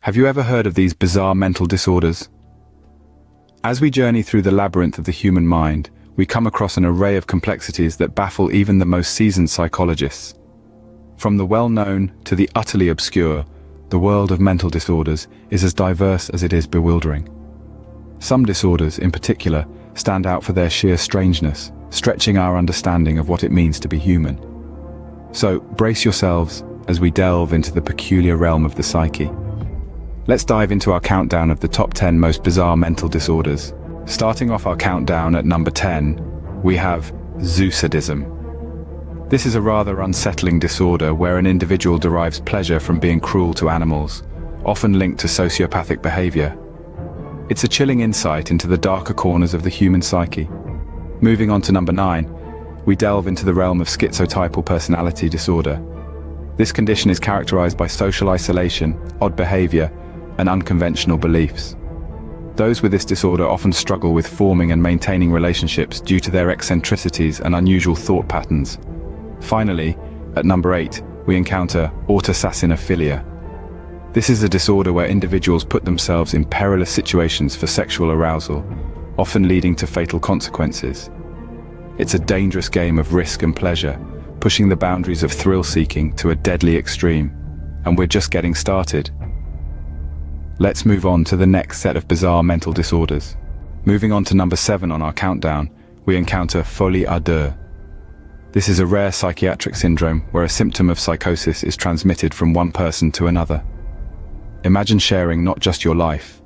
Have you ever heard of these bizarre mental disorders? As we journey through the labyrinth of the human mind, we come across an array of complexities that baffle even the most seasoned psychologists. From the well-known to the utterly obscure, the world of mental disorders is as diverse as it is bewildering. Some disorders, in particular, stand out for their sheer strangeness, stretching our understanding of what it means to be human. So, brace yourselves as we delve into the peculiar realm of the psyche. Let's dive into our countdown of the top 10 most bizarre mental disorders. Starting off our countdown at number 10, we have zoosadism. This is a rather unsettling disorder where an individual derives pleasure from being cruel to animals, often linked to sociopathic behavior. It's a chilling insight into the darker corners of the human psyche. Moving on to number 9, we delve into the realm of schizotypal personality disorder. This condition is characterized by social isolation, odd behavior, and unconventional beliefs. Those with this disorder often struggle with forming and maintaining relationships due to their eccentricities and unusual thought patterns. Finally, at number 8, we encounter autosassinophilia. This is a disorder where individuals put themselves in perilous situations for sexual arousal, often leading to fatal consequences. It's a dangerous game of risk and pleasure, pushing the boundaries of thrill-seeking to a deadly extreme. And we're just getting started. Let's move on to the next set of bizarre mental disorders. Moving on to number 7 on our countdown, we encounter folie à deux. This is a rare psychiatric syndrome where a symptom of psychosis is transmitted from one person to another. Imagine sharing not just your life,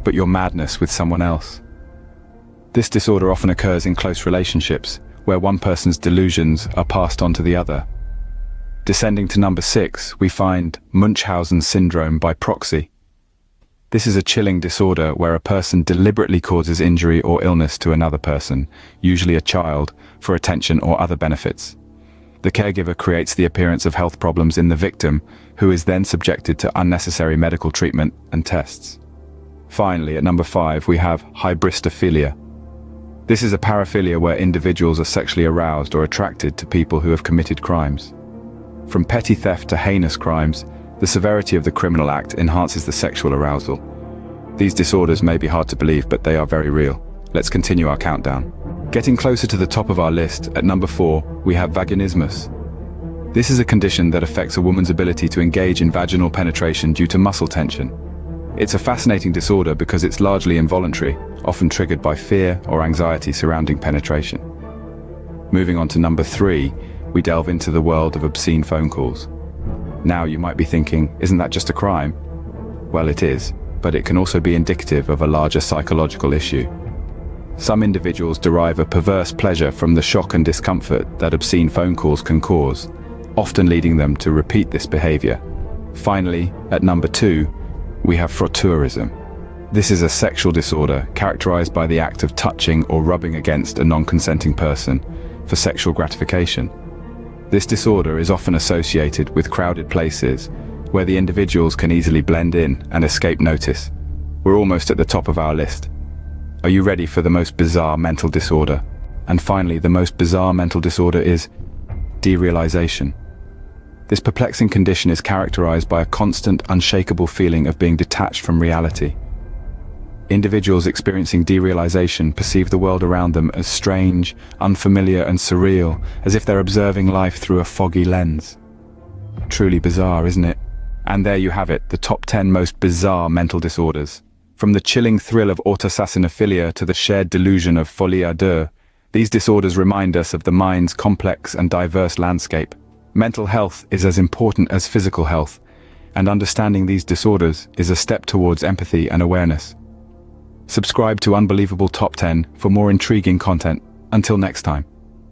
but your madness with someone else. This disorder often occurs in close relationships, where one person's delusions are passed on to the other. Descending to number 6, we find Munchausen syndrome by proxy. This is a chilling disorder where a person deliberately causes injury or illness to another person, usually a child, for attention or other benefits. The caregiver creates the appearance of health problems in the victim, who is then subjected to unnecessary medical treatment and tests. Finally, at number 5, we have hybristophilia. This is a paraphilia where individuals are sexually aroused or attracted to people who have committed crimes. From petty theft to heinous crimes, the severity of the criminal act enhances the sexual arousal. These disorders may be hard to believe, but they are very real. Let's continue our countdown. Getting closer to the top of our list, at number 4, we have vaginismus. This is a condition that affects a woman's ability to engage in vaginal penetration due to muscle tension. It's a fascinating disorder because it's largely involuntary, often triggered by fear or anxiety surrounding penetration. Moving on to number 3, we delve into the world of obscene phone calls. Now you might be thinking, isn't that just a crime? Well, it is, but it can also be indicative of a larger psychological issue. Some individuals derive a perverse pleasure from the shock and discomfort that obscene phone calls can cause, often leading them to repeat this behavior. Finally, at number 2, we have frotteurism. This is a sexual disorder characterized by the act of touching or rubbing against a non-consenting person for sexual gratification. This disorder is often associated with crowded places where the individuals can easily blend in and escape notice. We're almost at the top of our list. Are you ready for the most bizarre mental disorder? And finally, the most bizarre mental disorder is derealization. This perplexing condition is characterized by a constant, unshakable feeling of being detached from reality. Individuals experiencing derealization perceive the world around them as strange, unfamiliar and surreal, as if they're observing life through a foggy lens. Truly bizarre, isn't it? And there you have it, the top 10 most bizarre mental disorders. From the chilling thrill of autosassinophilia to the shared delusion of folie à deux, these disorders remind us of the mind's complex and diverse landscape. Mental health is as important as physical health, and understanding these disorders is a step towards empathy and awareness. Subscribe to Unbelievable Top 10 for more intriguing content. Until next time.